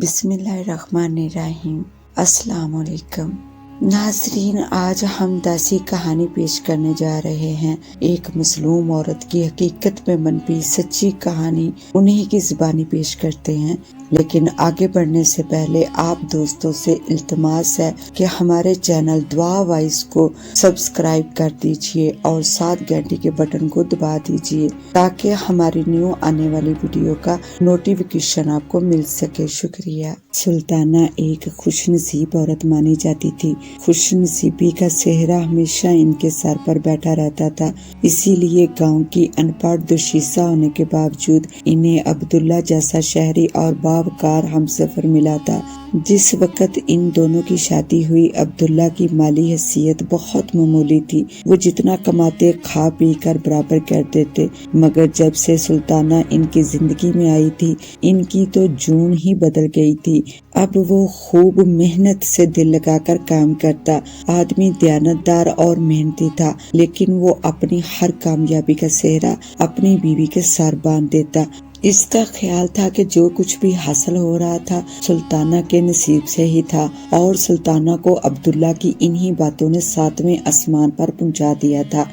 بسم اللہ الرحمن الرحیم۔ السلام علیکم ناظرین، آج ہم داسی کہانی پیش کرنے جا رہے ہیں۔ ایک مظلوم عورت کی حقیقت میں منفی سچی کہانی انہی کی زبانی پیش کرتے ہیں، لیکن آگے بڑھنے سے پہلے آپ دوستوں سے التماس ہے کہ ہمارے چینل دعا وائس کو سبسکرائب کر دیجئے اور ساتھ گھنٹی کے بٹن کو دبا دیجئے تاکہ ہماری نیو آنے والی ویڈیو کا نوٹیفیکیشن آپ کو مل سکے۔ شکریہ۔ سلطانہ ایک خوش نصیب عورت مانی جاتی تھی۔ خوش نصیبی کا سہرا ہمیشہ ان کے سر پر بیٹھا رہتا تھا، اسی لیے گاؤں کی ان پڑھ دوشیزہ ہونے کے باوجود انہیں عبداللہ جیسا شہری اور باوقار ہم سفر ملا تھا۔ جس وقت ان دونوں کی شادی ہوئی، عبداللہ کی مالی حیثیت بہت معمولی تھی، وہ جتنا کماتے کھا پی کر برابر کر دیتے، مگر جب سے سلطانہ ان کی زندگی میں آئی تھی، ان کی تو جون ہی بدل گئی تھی۔ اب وہ خوب محنت سے دل لگا کر کام کرتا، آدمی دیانتدار اور محنتی تھا، لیکن وہ اپنی ہر کامیابی کا سہرا اپنی بیوی کے سر باندھ دیتا۔ اس کا خیال تھا کہ جو کچھ بھی حاصل ہو رہا تھا سلطانہ کے نصیب سے ہی تھا، اور سلطانہ کو عبداللہ کی انہی باتوں نے 7ویں آسمان پر پہنچا دیا تھا۔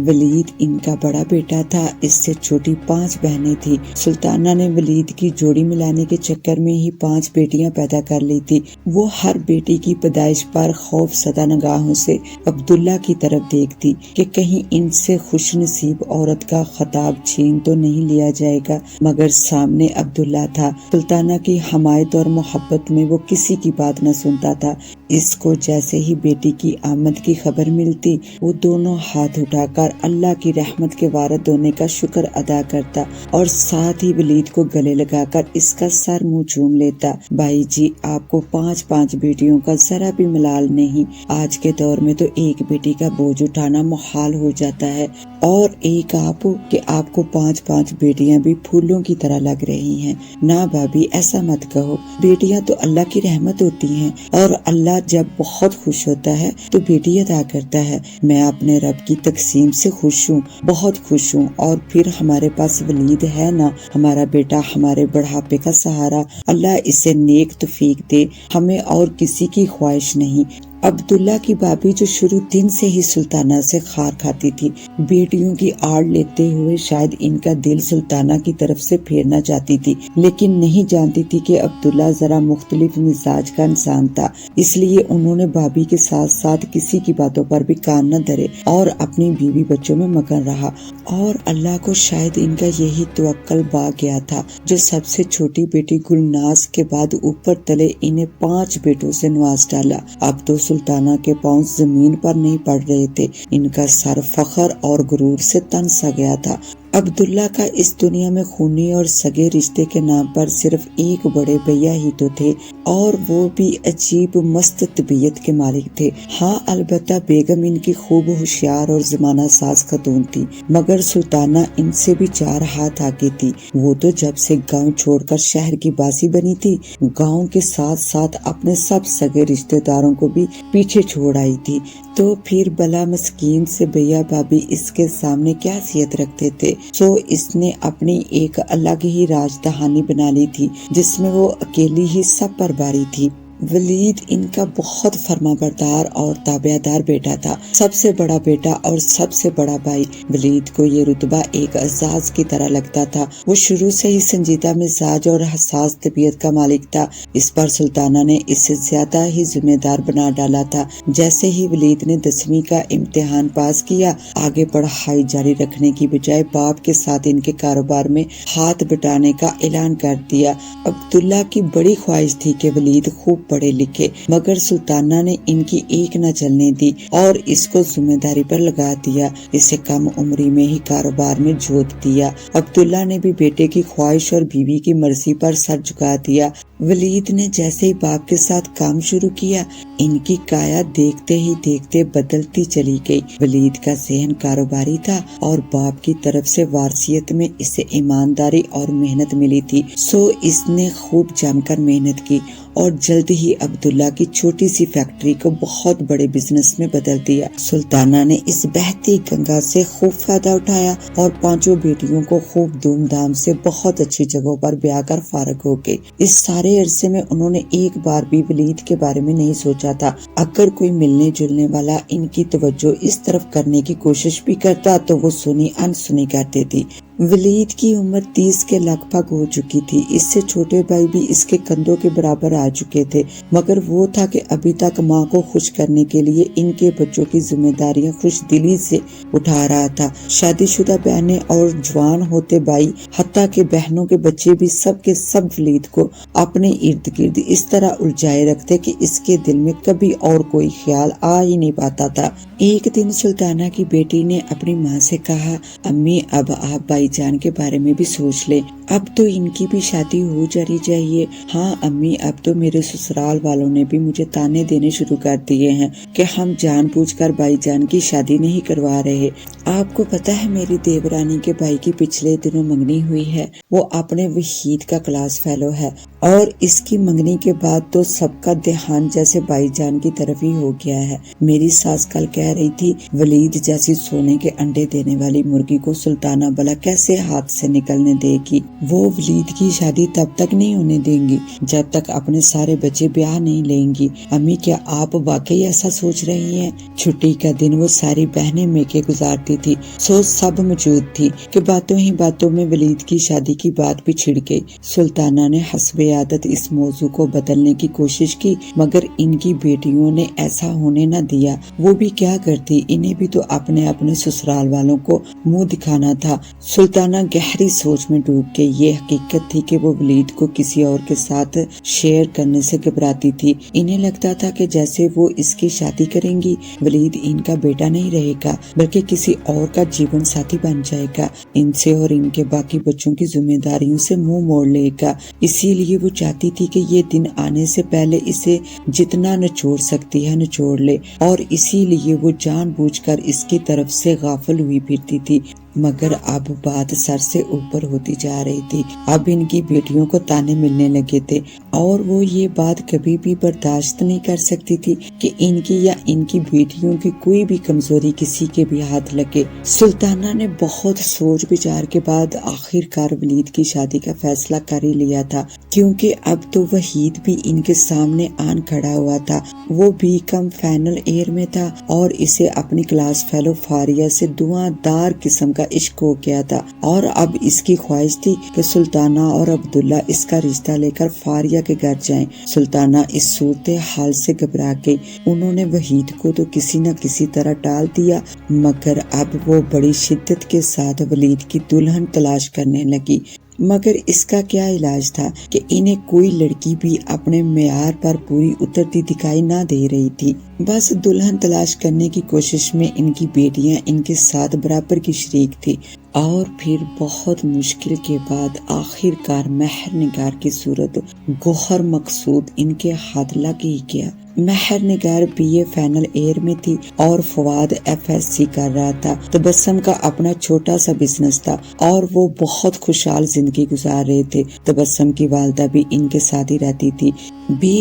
ولید ان کا بڑا بیٹا تھا، اس سے چھوٹی 5 بہنیں تھی۔ سلطانہ نے ولید کی جوڑی ملانے کے چکر میں ہی 5 بیٹیاں پیدا کر لی تھی۔ وہ ہر بیٹی کی پیدائش پر خوف زدہ نگاہوں سے عبداللہ کی طرف دیکھتی کہ کہیں ان سے خوش نصیب عورت کا خطاب چھین تو نہیں لیا جائے گا، مگر سامنے عبداللہ تھا۔ سلطانہ کی حمایت اور محبت میں وہ کسی کی بات نہ سنتا تھا۔ اس کو جیسے ہی بیٹی کی آمد کی خبر ملتی، وہ دونوں ہاتھ اٹھا کر اللہ کی رحمت کے وارد ہونے کا شکر ادا کرتا اور ساتھ ہی ولید کو گلے لگا کر اس کا سر منہ چوم لیتا۔ بھائی جی، آپ کو 5 بیٹیوں کا ذرا بھی ملال نہیں۔ آج کے دور میں تو ایک بیٹی کا بوجھ اٹھانا محال ہو جاتا ہے، اور ایک آپ کہ آپ کو 5 بیٹیاں بھی پھولوں کی طرح لگ رہی ہیں۔ نہ بھابھی، ایسا مت کہو، بیٹیاں تو اللہ کی رحمت ہوتی ہیں، اور اللہ جب بہت خوش ہوتا ہے تو بیٹی عطا کرتا ہے۔ میں اپنے رب کی تقسیم سے خوش ہوں، بہت خوش ہوں، اور پھر ہمارے پاس ولید ہے نا، ہمارا بیٹا، ہمارے بڑھاپے کا سہارا۔ اللہ اسے نیک توفیق دے، ہمیں اور کسی کی خواہش نہیں۔ عبداللہ کی بھابھی جو شروع دن سے ہی سلطانہ سے خار کھاتی تھی، بیٹیوں کی آڑ لیتے ہوئے شاید ان کا دل سلطانہ کی طرف سے پھیرنا چاہتی تھی، لیکن نہیں جانتی تھی کہ عبداللہ ذرا مختلف مزاج کا انسان تھا، اس لیے انہوں نے بھابھی کے ساتھ ساتھ کسی کی باتوں پر بھی کان نہ دھرے اور اپنی بیوی بچوں میں مگن رہا۔ اور اللہ کو شاید ان کا یہی توکل با گیا تھا جو سب سے چھوٹی بیٹی گلناز کے بعد اوپر تلے انہیں 5 بیٹوں سے نواز ڈالا۔ اب تو سلطانہ کے پاؤں زمین پر نہیں پڑ رہے تھے، ان کا سر فخر اور غرور سے تن سا گیا تھا۔ عبداللہ کا اس دنیا میں خونی اور سگے رشتے کے نام پر صرف ایک بڑے بھیا ہی تو تھے، اور وہ بھی عجیب مست طبیعت کے مالک تھے۔ ہاں، البتہ بیگم ان کی خوب ہوشیار اور زمانہ ساز خاتون تھی، مگر سلطانہ ان سے بھی 4 ہاتھ آگے تھی۔ وہ تو جب سے گاؤں چھوڑ کر شہر کی باسی بنی تھی، گاؤں کے ساتھ ساتھ اپنے سب سگے رشتے داروں کو بھی پیچھے چھوڑ آئی تھی، تو پھر بلا مسکین سے بھیا بھابھی اس کے سامنے کیا حیثیت رکھتے تھے؟ سو اس نے اپنی ایک الگ ہی راج دہانی بنا لی تھی، جس میں وہ اکیلی ہی سب پر باری تھی۔ ولید ان کا بہت فرما بردار اور تابع دار بیٹا تھا، سب سے بڑا بیٹا اور سب سے بڑا بھائی۔ ولید کو یہ رتبہ ایک اعزاز کی طرح لگتا تھا۔ وہ شروع سے ہی سنجیدہ مزاج اور حساس طبیعت کا مالک تھا، اس پر سلطانہ نے اسے زیادہ ہی ذمہ دار بنا ڈالا تھا۔ جیسے ہی ولید نے 10ویں کا امتحان پاس کیا، آگے پڑھائی جاری رکھنے کی بجائے باپ کے ساتھ ان کے کاروبار میں ہاتھ بٹانے کا اعلان کر دیا۔ عبداللہ کی بڑی خواہش تھی کہ ولید خوب پڑھے لکھے، مگر سلطانہ نے ان کی ایک نہ چلنے دی اور اس کو ذمہ داری پر لگا دیا، اسے کم عمری میں ہی کاروبار میں جھونک دیا۔ عبداللہ نے بھی بیٹے کی خواہش اور بیوی کی مرضی پر سر جھکا دیا۔ ولید نے جیسے ہی باپ کے ساتھ کام شروع کیا، ان کی کایا دیکھتے ہی دیکھتے بدلتی چلی گئی۔ ولید کا ذہن کاروباری تھا اور باپ کی طرف سے وارثیت میں اسے ایمانداری اور محنت ملی تھی، سو اس نے خوب جم کر محنت کی اور جلد ہی عبداللہ کی چھوٹی سی فیکٹری کو بہت بڑے بزنس میں بدل دیا۔ سلطانہ نے اس بہتی گنگا سے خوب فائدہ اٹھایا اور 5 بیٹیوں کو خوب دھوم دھام سے بہت اچھی جگہوں پر بیاہ کر فارغ ہو گئی۔ اس سارے سارے عرصے میں انہوں نے ایک بار بھی ولید کے بارے میں نہیں سوچا تھا۔ اگر کوئی ملنے جلنے والا ان کی توجہ اس طرف کرنے کی کوشش بھی کرتا تو وہ سنی انسنی کرتی تھی۔ ولید کی عمر 30 کے لگ بھگ ہو چکی تھی۔ اس سے چھوٹے بھائی بھی اس کے کندھوں کے برابر آ چکے تھے، مگر وہ تھا کہ ابھی تک ماں کو خوش کرنے کے لیے ان کے بچوں کی ذمہ داریاں خوش دلی سے اٹھا رہا تھا۔ شادی شدہ بہنیں اور جوان ہوتے بھائی، حتیٰ کہ بہنوں کے بچے بھی سب کے سب ولید کو اپنے ارد گرد اس طرح الجھائے رکھتے کہ اس کے دل میں کبھی اور کوئی خیال آ ہی نہیں پاتا تھا۔ ایک دن سلطانہ کی بیٹی نے اپنی ماں سے کہا، امی اب آپ بھائی جان کے بارے میں بھی سوچ لیں، اب تو ان کی بھی شادی ہو جانی چاہیے۔ ہاں امی، اب تو میرے سسرال والوں نے بھی مجھے تانے دینے شروع کر دیے ہیں کہ ہم جان بوجھ کر بھائی جان کی شادی نہیں کروا رہے۔ آپ کو پتا ہے میری دیورانی کے بھائی کی پچھلے دنوں منگنی ہوئی ہے، وہ اپنے وحید کا کلاس فیلو ہے، اور اس کی منگنی کے بعد تو سب کا دھیان جیسے بھائی جان کی طرف ہی ہو گیا ہے۔ میری ساس کل کہہ رہی تھی، ولید جیسی سونے کے انڈے دینے والی مرغی کو سلطانہ بلا کیسے ہاتھ سے نکلنے دے گی؟ وہ ولید کی شادی تب تک نہیں ہونے دیں گی جب تک اپنے سارے بچے بیاہ نہیں لیں گی۔ امی کیا آپ واقعی ایسا سوچ رہی ہیں؟ چھٹی کا دن وہ ساری بہنیں میکے گزارتی تھی، سو سب موجود تھی کہ باتوں ہی باتوں میں ولید کی شادی کی بات بھی چھڑ گئی۔ سلطانہ نے حسب عادت اس موضوع کو بدلنے کی کوشش کی، مگر ان کی بیٹیوں نے ایسا ہونے نہ دیا۔ وہ بھی کیا کرتی، انہیں بھی تو اپنے اپنے سسرال والوں کو منہ دکھانا تھا۔ سلطانہ گہری سوچ میں ڈوب گئی۔ یہ حقیقت تھی کہ وہ ولید کو کسی اور کے ساتھ شیئر کرنے سے گھبراتی تھی۔ انہیں لگتا تھا کہ جیسے وہ اس کی شادی کریں گی، ولید ان کا بیٹا نہیں رہے گا بلکہ کسی اور کا جیون ساتھی بن جائے گا، ان سے اور ان کے باقی بچوں کی ذمہ داریوں سے منہ موڑ لے گا۔ اسی لیے وہ چاہتی تھی کہ یہ دن آنے سے پہلے اسے جتنا نچوڑ سکتی ہے نچوڑ لے، اور اسی لیے وہ جان بوجھ کر اس کی طرف سے غافل ہوئی پھرتی تھی۔ مگر اب بات سر سے اوپر ہوتی جا رہی تھی۔ اب ان کی بیٹیوں کو تانے ملنے لگے تھے، اور وہ یہ بات کبھی بھی برداشت نہیں کر سکتی تھی کہ ان کی یا ان کی بیٹیوں کی کوئی بھی کمزوری کسی کے بھی ہاتھ لگے۔ سلطانہ نے بہت سوچ بچار کے بعد آخر کار ولید کی شادی کا فیصلہ کر ہی لیا تھا، کیونکہ اب تو وحید بھی ان کے سامنے آن کھڑا ہوا تھا۔ وہ بھی کم فائنل ایئر میں تھا، اور اسے اپنی کلاس فیلو فاریہ سے دعاں دار قسم کا عشق ہو گیا تھا، اور اب اس کی خواہش تھی کہ سلطانہ اور عبداللہ اس کا رشتہ لے کر فاریہ کے گھر جائیں۔ سلطانہ اس صورتحال سے گھبرا گئی۔ انہوں نے وحید کو تو کسی نہ کسی طرح ٹال دیا، مگر اب وہ بڑی شدت کے ساتھ ولید کی دلہن تلاش کرنے لگی۔ مگر اس کا کیا علاج تھا کہ انہیں کوئی لڑکی بھی اپنے معیار پر پوری اترتی دکھائی نہ دے رہی تھی۔ بس دلہن تلاش کرنے کی کوشش میں ان کی بیٹیاں ان کے ساتھ برابر کی شریک تھی، اور پھر بہت مشکل کے بعد آخر کار مہر نگار کی صورت گوہر مقصود ان کے ہاتھ لگ ہی گیا۔ Mehr Nigar BA final year میں تھی اور فواد FSC کر رہا تھا۔ تبسم کا اپنا چھوٹا سا بزنس تھا اور وہ بہت خوشحال زندگی گزار رہے تھے۔ تبسم کی والدہ بھی ان کے ساتھ ہی رہتی تھی۔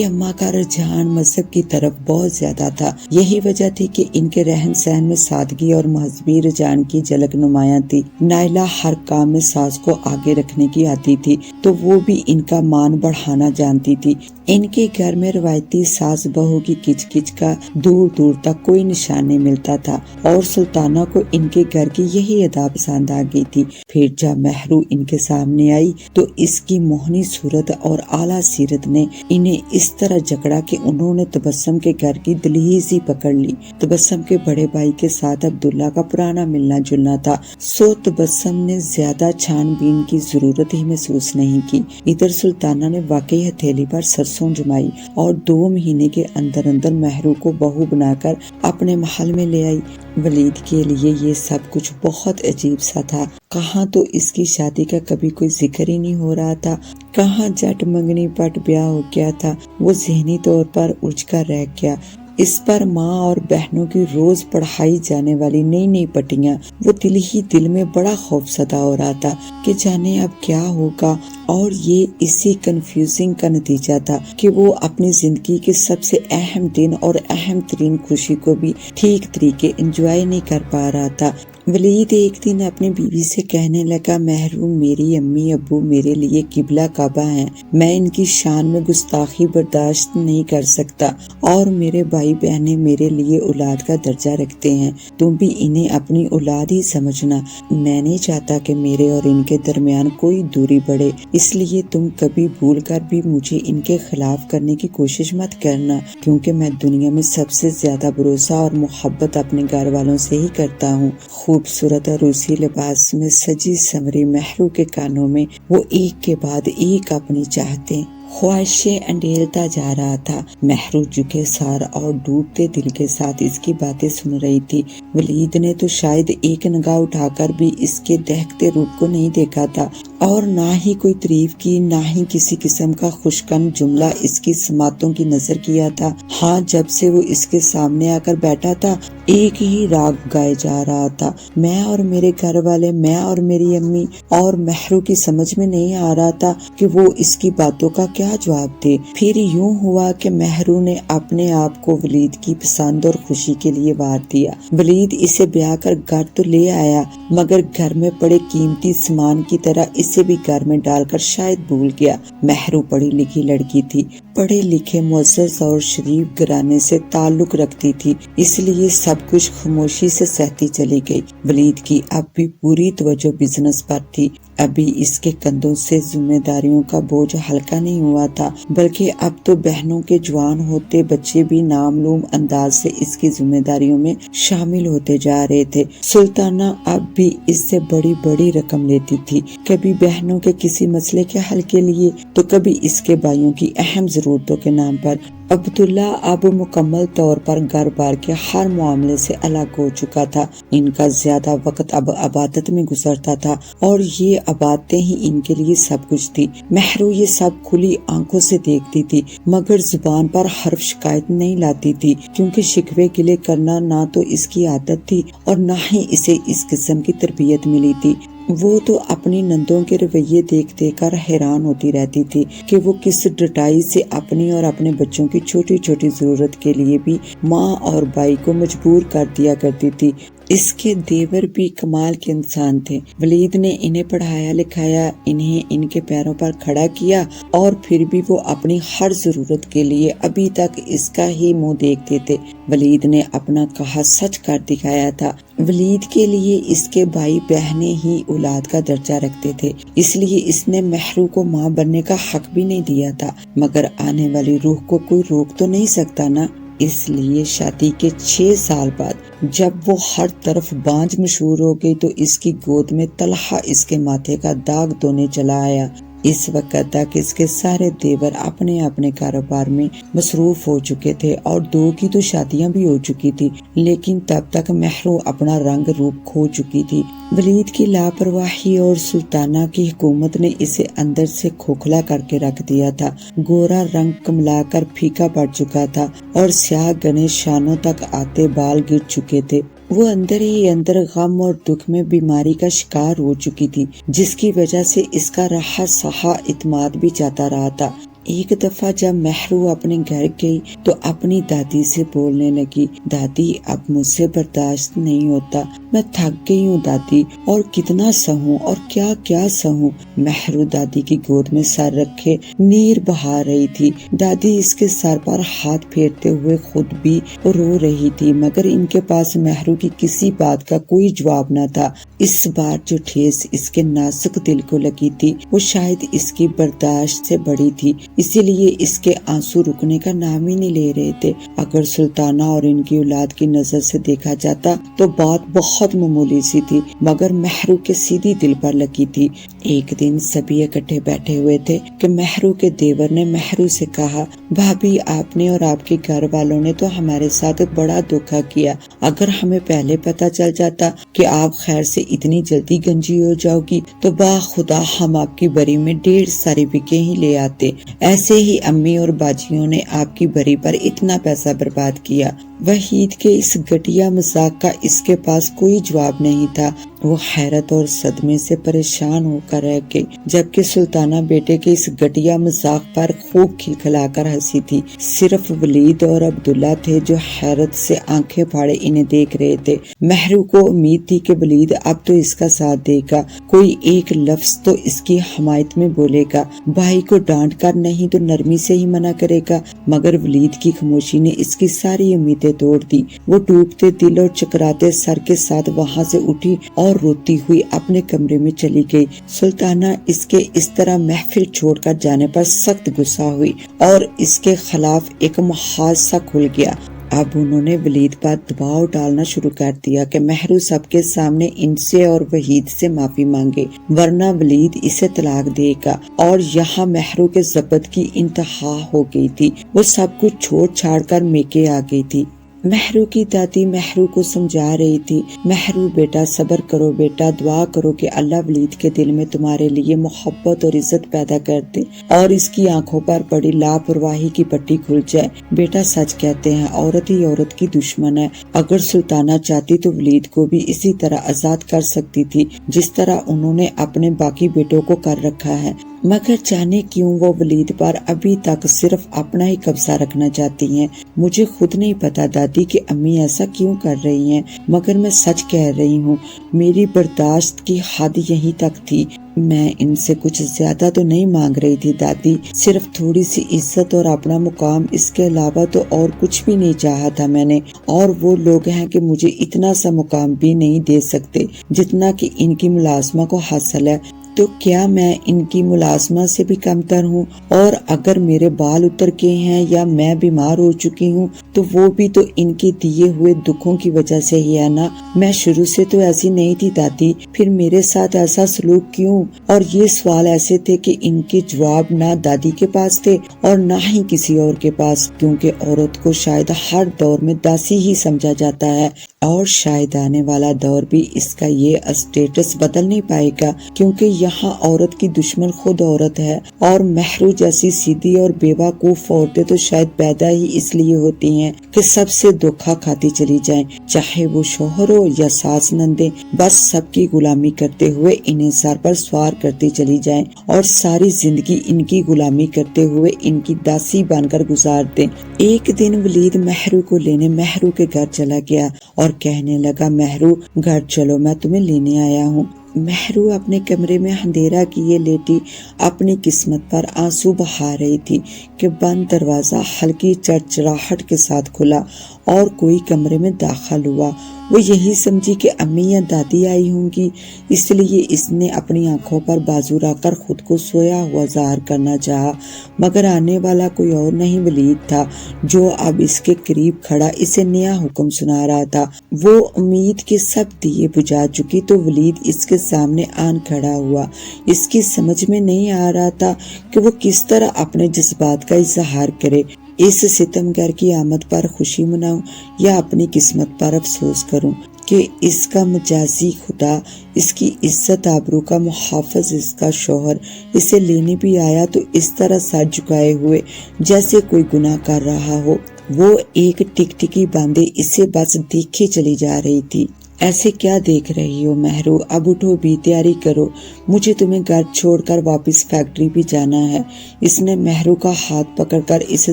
اماں کا رجحان مذہب کی طرف بہت زیادہ تھا۔ یہی وجہ تھی کہ ان کے رہن سہن میں سادگی اور مذہبی رجحان کی جھلک نمایاں تھی۔ نائلہ ہر کام میں ساس کو آگے رکھنے کی آتی تھی، تو وہ بھی ان کا مان بڑھانا جانتی تھی۔ ان کے گھر میں روایتی ساس بہو کی کچ کچ کا دور دور تک کوئی نشان نہیں ملتا تھا، اور سلطانہ کو ان کے گھر کی یہی ادا پسند آ گئی تھی۔ پھر جب مہرو ان کے سامنے آئی تو اس کی موہنی صورت اور اعلیٰ سیرت نے انہیں اس طرح جکڑا کہ انہوں نے تبسم کے گھر کی دہلیز ہی پکڑ لی۔ تبسم کے بڑے بھائی کے ساتھ عبداللہ کا پرانا ملنا جلنا تھا، سو تبسم نے زیادہ چھان بین کی ضرورت ہی محسوس نہیں کی۔ ادھر سلطانہ نے واقعی ہتھیلی پر سرسوں جمائی اور 2 مہینے کے اندر اندر مہرو کو بہو بنا کر اپنے محل میں لے آئی۔ ولید کے لیے یہ سب کچھ بہت عجیب سا تھا۔ کہاں تو اس کی شادی کا کبھی کوئی ذکر ہی نہیں ہو رہا تھا، کہاں جٹ منگنی پٹ بیاہ ہو گیا تھا۔ وہ ذہنی طور پر الجھ کر رہ گیا۔ اس پر ماں اور بہنوں کی روز پڑھائی جانے والی نئی نئی پٹیاں، وہ دل ہی دل میں بڑا خوف زدہ ہو رہا تھا کہ جانے اب کیا ہوگا، اور یہ اسی کنفیوزنگ کا نتیجہ تھا کہ وہ اپنی زندگی کے سب سے اہم دن اور اہم ترین خوشی کو بھی ٹھیک طریقے انجوائے نہیں کر پا رہا تھا۔ ولید ایک دن اپنی بیوی سے کہنے لگا، محروم میری امی ابو میرے لیے قبلہ کعبہ ہیں، میں ان کی شان میں گستاخی برداشت نہیں کر سکتا، اور میرے بھائی بہنیں میرے لیے اولاد کا درجہ رکھتے ہیں، تم بھی انہیں اپنی اولاد ہی سمجھنا، میں نہیں چاہتا کہ میرے اور ان کے درمیان کوئی دوری بڑھے، اس لیے تم کبھی بھول کر بھی مجھے ان کے خلاف کرنے کی کوشش مت کرنا، کیونکہ میں دنیا میں سب سے زیادہ بھروسہ اور محبت اپنے گھر والوں سے ہی کرتا ہوں۔ خوبصورت اور روسی لباس میں سجی سنوری مہرو کے کانوں میں وہ ایک کے بعد ایک اپنی چاہتے خواہشیں انڈیلتا جا رہا تھا۔ مہرو جھکے سار اور ڈوبتے دل کے ساتھ اس کی باتیں سن رہی تھی۔ ولید نے تو شاید ایک نگاہ اٹھا کر بھی اس کے دہکتے روپ کو نہیں دیکھا تھا، اور نہ ہی کوئی تعریف کی، نہ ہی کسی قسم کا خوشکن جملہ اس کی سماعتوں کی نظر کیا تھا۔ ہاں، جب سے وہ اس کے سامنے آ کر بیٹھا تھا ایک ہی راگ گائے جا رہا تھا، میں اور میرے گھر والے، میں اور میری امی، اور مہرو کی سمجھ میں نہیں آ رہا تھا کہ وہ اس کی باتوں کا کیا جواب دے۔ پھر یوں ہوا کہ مہرو نے اپنے آپ کو ولید کی پسند اور خوشی کے لیے وار دیا۔ ولید اسے بیاہ کر گھر تو لے آیا، مگر گھر میں پڑے قیمتی سامان کی طرح اسے بھی گھر میں ڈال کر شاید بھول گیا۔ مہرو پڑھی لکھی لڑکی تھی، پڑھے لکھے معزز اور شریف گھرانے سے تعلق رکھتی تھی، اس لیے سب کچھ خاموشی سے سہتی چلی گئی۔ ولید کی اب بھی پوری توجہ بزنس پر تھی۔ ابھی اس کے کندھوں سے ذمہ داریوں کا بوجھ ہلکا نہیں ہوا تھا، بلکہ اب تو بہنوں کے جوان ہوتے بچے بھی نامعلوم انداز سے اس کی ذمہ داریوں میں شامل ہوتے جا رہے تھے۔ سلطانہ اب بھی اس سے بڑی بڑی رقم لیتی تھی، کبھی بہنوں کے کسی مسئلے کے حل کے لیے، تو کبھی اس کے بھائیوں کی اہم ضرورتوں کے نام پر۔ عبداللہ اب مکمل طور پر گھر بار کے ہر معاملے سے الگ ہو چکا تھا۔ ان کا زیادہ وقت اب عبادت میں گزرتا تھا، اور یہ عبادتیں ہی ان کے لیے سب کچھ تھی۔ مہرو یہ سب کھلی آنکھوں سے دیکھتی تھی، مگر زبان پر حرف شکایت نہیں لاتی تھی، کیونکہ شکوے گلے کرنا نہ تو اس کی عادت تھی اور نہ ہی اسے اس قسم کی تربیت ملی تھی۔ وہ تو اپنی نندوں کے رویے دیکھ دیکھ کر حیران ہوتی رہتی تھی کہ وہ کس ڈٹائی سے اپنی اور اپنے بچوں کی چھوٹی چھوٹی ضرورت کے لیے بھی ماں اور بھائی کو مجبور کر دیا کرتی تھی۔ اس کے دیور بھی کمال کے انسان تھے۔ ولید نے انہیں پڑھایا لکھایا، انہیں ان کے پیروں پر کھڑا کیا، اور پھر بھی وہ اپنی ہر ضرورت کے لیے ابھی تک اس کا ہی منہ دیکھتے تھے۔ ولید نے اپنا کہا سچ کر دکھایا تھا۔ ولید کے لیے اس کے بھائی بہنیں ہی اولاد کا درجہ رکھتے تھے، اس لیے اس نے مہرو کو ماں بننے کا حق بھی نہیں دیا تھا، مگر آنے والی روح کو کوئی روک تو نہیں سکتا نا۔ اس لیے شادی کے 6 سال بعد جب وہ ہر طرف بانجھ مشہور ہو گئی تو اس کی گود میں طلحہ اس کے ماتھے کا داغ دھونے چلا آیا۔ اس وقت تک اس کے سارے دیور اپنے اپنے کاروبار میں مصروف ہو چکے تھے، اور 2 کی تو شادیاں بھی ہو چکی تھی، لیکن تب تک مہرو اپنا رنگ روپ کھو چکی تھی۔ ولید کی لاپرواہی اور سلطانہ کی حکومت نے اسے اندر سے کھوکھلا کر کے رکھ دیا تھا۔ گورا رنگ کملا کر پھیکا پڑ چکا تھا، اور سیاہ گنے شانوں تک آتے بال گر چکے تھے۔ وہ اندر ہی اندر غم اور دکھ میں بیماری کا شکار ہو چکی تھی، جس کی وجہ سے اس کا رہا سہا اعتماد بھی جاتا رہا تھا۔ ایک دفعہ جب مہرو اپنے گھر گئی تو اپنی دادی سے بولنے لگی، دادی اب مجھ سے برداشت نہیں ہوتا، میں تھک گئی ہوں دادی، اور کتنا سہوں اور کیا کیا سہوں۔ مہرو دادی کی گود میں سر رکھے نیر بہا رہی تھی۔ دادی اس کے سر پر ہاتھ پھیرتے ہوئے خود بھی رو رہی تھی، مگر ان کے پاس مہرو کی کسی بات کا کوئی جواب نہ تھا۔ اس بار جو ٹھیس اس کے نازک دل کو لگی تھی وہ شاید اس کی برداشت سے بڑی تھی، اسی لیے اس کے آنسو رکنے کا نام ہی نہیں لے رہے تھے۔ اگر سلطانہ اور ان کی اولاد کی نظر سے دیکھا جاتا تو بات بہت معمولی سی تھی، مگر مہرو کے سیدھی دل پر لگی تھی۔ ایک دن سبھی اکٹھے بیٹھے ہوئے تھے کہ مہرو کے دیور نے مہرو سے کہا، بھابھی آپ نے اور آپ کے گھر والوں نے تو ہمارے ساتھ بڑا دھوکا کیا، اگر ہمیں پہلے پتہ چل جاتا کہ آپ خیر سے اتنی جلدی گنجی ہو جاؤ گی تو با خدا ہم آپ کی بری میں 1.5 ساری بکے ہی لے آتے۔ ایسے ہی امی اور باجیوں نے آپ کی بری پر اتنا پیسہ برباد کیا۔ وحید کے اس گھٹیا مذاق کا اس کے پاس کوئی جواب نہیں تھا۔ وہ حیرت اور صدمے سے پریشان ہو کر رہ گئی، جبکہ سلطانہ بیٹے کے اس گھٹیا مذاق پر خوب کھلکھلا کر ہنسی تھی۔ صرف ولید اور عبداللہ تھے جو حیرت سے آنکھیں پھاڑے انہیں دیکھ رہے تھے۔ مہرو کو امید تھی کہ ولید اب تو اس کا ساتھ دے گا، کوئی ایک لفظ تو اس کی حمایت میں بولے گا، بھائی کو ڈانٹ کر نہیں تو نرمی سے ہی منع کرے گا۔ مگر ولید کی خاموشی نے اس کی ساری امیدیں توڑ دی۔ وہ ڈوبتے دل اور چکراتے سر کے ساتھ وہاں سے اٹھی اور روتی ہوئی اپنے کمرے میں چلی گئی۔ سلطانہ اس کے اس طرح محفل چھوڑ کر جانے پر سخت غصہ ہوئی اور اس کے خلاف ایک محاذ سا کھل گیا۔ اب انہوں نے ولید پر دباؤ ڈالنا شروع کر دیا کہ مہرو سب کے سامنے ان سے اور وحید سے معافی مانگے، ورنہ ولید اسے طلاق دے گا۔ اور یہاں مہرو کے ضبط کی انتہا ہو گئی تھی۔ وہ سب کچھ چھوڑ چھاڑ کر میکے آ گئی تھی۔ مہرو کی دادی مہرو کو سمجھا رہی تھی، مہرو بیٹا صبر کرو بیٹا، دعا کرو کہ اللہ ولید کے دل میں تمہارے لیے محبت اور عزت پیدا کر دے اور اس کی آنکھوں پر پڑی لاپرواہی کی پٹی کھل جائے۔ بیٹا سچ کہتے ہیں، عورت ہی عورت کی دشمن ہے۔ اگر سلطانہ چاہتی تو ولید کو بھی اسی طرح آزاد کر سکتی تھی جس طرح انہوں نے اپنے باقی بیٹوں کو کر رکھا ہے، مگر جانے کیوں وہ ولید پر ابھی تک صرف اپنا ہی قبضہ رکھنا چاہتی ہیں۔ مجھے خود نہیں پتا دادی کہ امی ایسا کیوں کر رہی ہیں، مگر میں سچ کہہ رہی ہوں، میری برداشت کی حد یہیں تک تھی۔ میں ان سے کچھ زیادہ تو نہیں مانگ رہی تھی دادی، صرف تھوڑی سی عزت اور اپنا مقام، اس کے علاوہ تو اور کچھ بھی نہیں چاہا تھا میں نے۔ اور وہ لوگ ہیں کہ مجھے اتنا سا مقام بھی نہیں دے سکتے جتنا کہ ان کی ملازمہ کو حاصل ہے، تو کیا میں ان کی ملازمہ سے بھی کم تر ہوں؟ اور اگر میرے بال اتر گئے ہیں یا میں بیمار ہو چکی ہوں تو وہ بھی تو ان کے دیے ہوئے دکھوں کی وجہ سے ہی ہے نا۔ میں شروع سے تو ایسی نہیں تھی دادی، پھر میرے ساتھ ایسا سلوک کیوں؟ اور یہ سوال ایسے تھے کہ ان کے جواب نہ دادی کے پاس تھے اور نہ ہی کسی اور کے پاس، کیونکہ عورت کو شاید ہر دور میں داسی ہی سمجھا جاتا ہے، اور شاید آنے والا دور بھی اس کا یہ اسٹیٹس بدل نہیں پائے گا، کیونکہ یہاں عورت کی دشمن خود عورت ہے۔ اور مہرو جیسی سیدھی اور بیوقوف عورتیں تو شاید پیدا ہی اس لیے ہوتی ہیں کہ سب سے دھوکا کھاتی چلی جائیں، چاہے وہ شوہر ہو یا ساس نندے، بس سب کی غلامی کرتے ہوئے انہیں سر پر سوار کرتی چلی جائیں اور ساری زندگی ان کی غلامی کرتے ہوئے ان کی داسی بن کر گزار دیں۔ ایک دن ولید مہرو کو لینے مہرو کے گھر چلا گیا اور کہنے لگا، مہرو گھر چلو، میں تمہیں لینے آیا ہوں۔ مہرو اپنے کمرے میں اندھیرا کیے لیٹی اپنی قسمت پر آنسو بہا رہی تھی کہ بند دروازہ ہلکی چرچراہٹ کے ساتھ کھلا اور کوئی کمرے میں داخل ہوا۔ وہ یہی سمجھی کہ امی یا دادی آئی ہوں گی، اس لیے اس نے اپنی آنکھوں پر بازو رکھ کر خود کو سویا ہوا ظاہر کرنا چاہا، مگر آنے والا کوئی اور نہیں ولید تھا جو اب اس کے قریب کھڑا اسے نیا حکم سنا رہا تھا۔ وہ امید کے سب دیے بجھا چکی تو ولید اس کے سامنے آن کھڑا ہوا۔ اس کی سمجھ میں نہیں آ رہا تھا کہ وہ کس طرح اپنے جذبات کا اظہار کرے۔ اس ستمگر کی آمد پر خوشی مناؤں یا اپنی قسمت پر افسوس کروں کہ اس کا مجازی خدا، اس کی عزت آبرو کا محافظ، اس کا شوہر اسے لینے بھی آیا تو اس طرح سر جھکائے ہوئے جیسے کوئی گناہ کر رہا ہو۔ وہ ایک ٹکٹکی باندھے اسے بس دیکھے چلی جا رہی تھی۔ ایسے کیا دیکھ رہی ہو مہرو، اب اٹھو بھی، تیاری کرو، مجھے تمہیں گھر چھوڑ کر واپس فیکٹری بھی جانا ہے۔ اس نے مہرو کا ہاتھ پکڑ کر اسے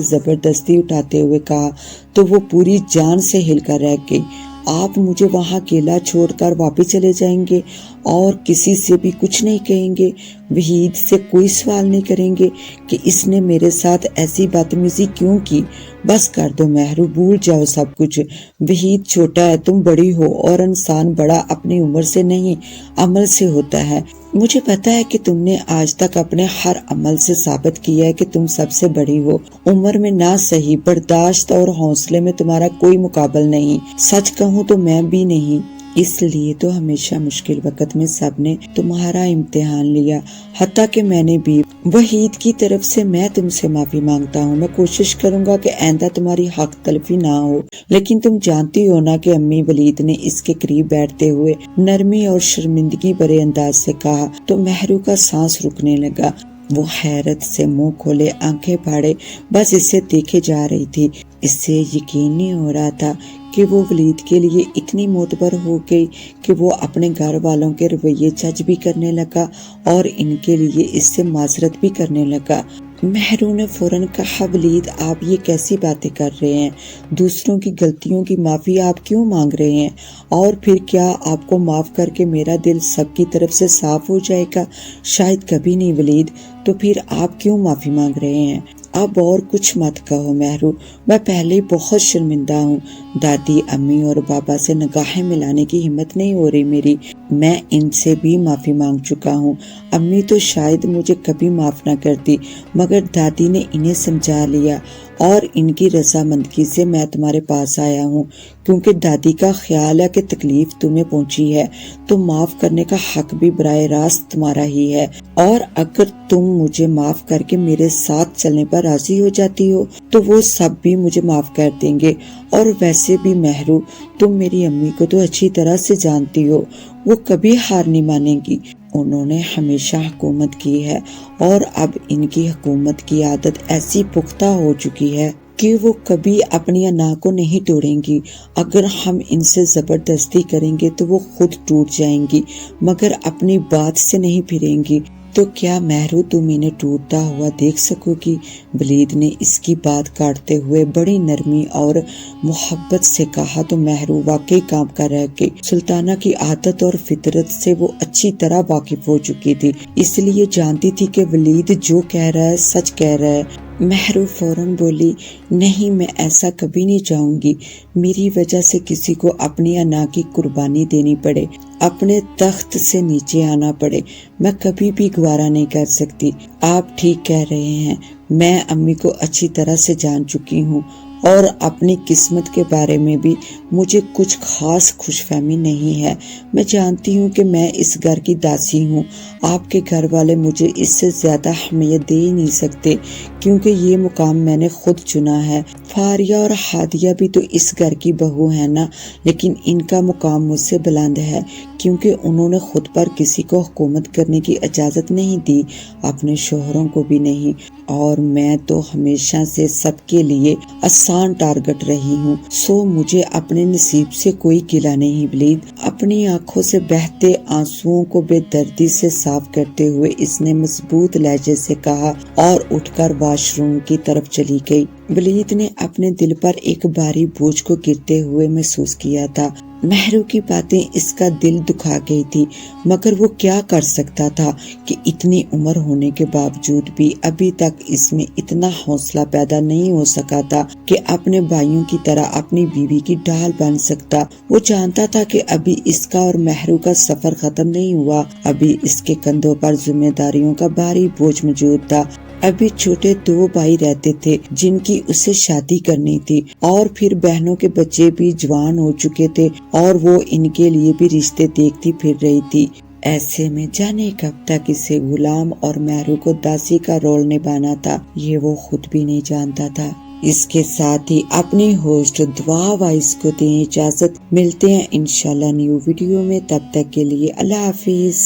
زبردستی اٹھاتے ہوئے کہا تو وہ پوری جان سے ہل کر رہ گئی۔ آپ مجھے وہاں اکیلا چھوڑ کر واپس چلے جائیں گے اور کسی سے بھی کچھ نہیں کہیں گے؟ وحید سے کوئی سوال نہیں کریں گے کہ اس نے میرے ساتھ ایسی بدتمیزی کیوں کی؟ بس کر دو مہرو، بھول جاؤ سب کچھ۔ وحید چھوٹا ہے، تم بڑی ہو، اور انسان بڑا اپنی عمر سے نہیں عمل سے ہوتا ہے۔ مجھے پتا ہے کہ تم نے آج تک اپنے ہر عمل سے ثابت کیا ہے کہ تم سب سے بڑی ہو۔ عمر میں نہ صحیح، برداشت اور حوصلے میں تمہارا کوئی مقابل نہیں، سچ کہوں تو میں بھی نہیں۔ اس لیے تو ہمیشہ مشکل وقت میں سب نے تمہارا امتحان لیا، حتیٰ کہ میں نے بھی۔ وحید کی طرف سے میں تم سے معافی مانگتا ہوں، میں کوشش کروں گا کہ آئندہ تمہاری حق تلفی نہ ہو، لیکن تم جانتی ہو نا کہ امی، ولید نے اس کے قریب بیٹھتے ہوئے نرمی اور شرمندگی بھرے انداز سے کہا تو مہرو کا سانس رکنے لگا۔ وہ حیرت سے منہ کھولے آنکھیں پھاڑے بس اسے دیکھے جا رہی تھی۔ اس سے یقین نہیں ہو رہا تھا کہ وہ ولید کے لیے اتنی معتبر ہو گئی کہ وہ اپنے گھر والوں کے رویے جج بھی کرنے لگا اور ان کے لیے اس سے معذرت بھی کرنے لگا۔ مہرو نے فوراً کہا، ولید آپ یہ کیسی باتیں کر رہے ہیں؟ دوسروں کی غلطیوں کی معافی آپ کیوں مانگ رہے ہیں؟ اور پھر کیا آپ کو معاف کر کے میرا دل سب کی طرف سے صاف ہو جائے گا؟ شاید کبھی نہیں ولید، تو پھر آپ کیوں معافی مانگ رہے ہیں؟ اب اور کچھ مت کہو مہرو، میں پہلے ہی بہت شرمندہ ہوں۔ دادی، امی اور بابا سے نگاہیں ملانے کی ہمت نہیں ہو رہی میری۔ میں ان سے بھی معافی مانگ چکا ہوں۔ امی تو شاید مجھے کبھی معاف نہ کرتی، مگر دادی نے انہیں سمجھا لیا اور ان کی رضامندگی سے میں تمہارے پاس آیا ہوں، کیونکہ دادی کا خیال ہے کہ تکلیف تمہیں پہنچی ہے تو معاف کرنے کا حق بھی براہ راست تمہارا ہی ہے، اور اگر تم مجھے معاف کر کے میرے ساتھ چلنے پر راضی ہو جاتی ہو تو وہ سب بھی مجھے معاف کر دیں گے۔ اور ویسے بھی مہرو، تم میری امی کو تو اچھی طرح سے جانتی ہو، وہ کبھی ہار نہیں مانیں گی۔ انہوں نے ہمیشہ حکومت کی ہے اور اب ان کی حکومت کی عادت ایسی پختہ ہو چکی ہے کہ وہ کبھی اپنی انا کو نہیں توڑیں گی۔ اگر ہم ان سے زبردستی کریں گے تو وہ خود ٹوٹ جائیں گی، مگر اپنی بات سے نہیں پھریں گی۔ تو کیا مہرو تم انہیں ٹوٹتا ہوا دیکھ سکو گی؟ ولید نے اس کی بات کاٹتے ہوئے بڑی نرمی اور محبت سے کہا تو مہرو واقعی کام کر رہ گئی۔ سلطانہ کی عادت اور فطرت سے وہ اچھی طرح واقف ہو چکی تھی، اس لیے جانتی تھی کہ ولید جو کہہ رہا ہے سچ کہہ رہا ہے۔ مہرو فوراً بولی، نہیں، میں ایسا کبھی نہیں چاہوں گی۔ میری وجہ سے کسی کو اپنی انا کی قربانی دینی پڑے، اپنے تخت سے نیچے آنا پڑے، میں کبھی بھی گوارا نہیں کر سکتی۔ آپ ٹھیک کہہ رہے ہیں، میں امی کو اچھی طرح سے جان چکی ہوں اور اپنی قسمت کے بارے میں بھی مجھے کچھ خاص خوش فہمی نہیں ہے۔ میں جانتی ہوں کہ میں اس گھر کی داسی ہوں، آپ کے گھر والے مجھے اس سے زیادہ اہمیت دے ہی نہیں سکتے، کیونکہ یہ مقام میں نے خود چنا ہے۔ فاریہ اور ہادیہ بھی تو اس گھر کی بہو ہے نا، لیکن ان کا مقام مجھ سے بلند ہے، کیونکہ انہوں نے خود پر کسی کو حکومت کرنے کی اجازت نہیں دی، اپنے شوہروں کو بھی نہیں، اور میں تو ہمیشہ سے سب کے لیے آسان ٹارگٹ رہی ہوں۔ سو مجھے اپنے نصیب سے کوئی گلہ نہیں ولید۔ اپنی آنکھوں سے بہتے آنسوؤں کو بے دردی سے صاف کرتے ہوئے اس نے مضبوط لہجے سے کہا اور اٹھ کر واش روم کی طرف چلی گئی۔ ولید نے اپنے دل پر ایک بھاری بوجھ کو گرتے ہوئے محسوس کیا تھا۔ مہرو کی باتیں اس کا دل دکھا گئی تھی، مگر وہ کیا کر سکتا تھا کہ اتنی عمر ہونے کے باوجود بھی ابھی تک اس میں اتنا حوصلہ پیدا نہیں ہو سکا تھا کہ اپنے بھائیوں کی طرح اپنی بیوی کی ڈھال بن سکتا۔ وہ جانتا تھا کہ ابھی اس کا اور مہرو کا سفر ختم نہیں ہوا، ابھی اس کے کندھوں پر ذمہ داریوں کا بھاری بوجھ موجود تھا۔ ابھی چھوٹے 2 بھائی رہتے تھے جن کی اسے شادی کرنی تھی، اور پھر بہنوں کے بچے بھی جوان ہو چکے تھے اور وہ ان کے لیے بھی رشتے دیکھتی پھر رہی تھی۔ ایسے میں جانے کب تک اسے غلام اور مہرو کو داسی کا رول نبھانا تھا، یہ وہ خود بھی نہیں جانتا تھا۔ اس کے ساتھ ہی اپنی ہوسٹ دعا وائس کو دیں اجازت، ملتے ہیں انشاءاللہ نیو ویڈیو میں، تب تک کے لیے اللہ حافظ۔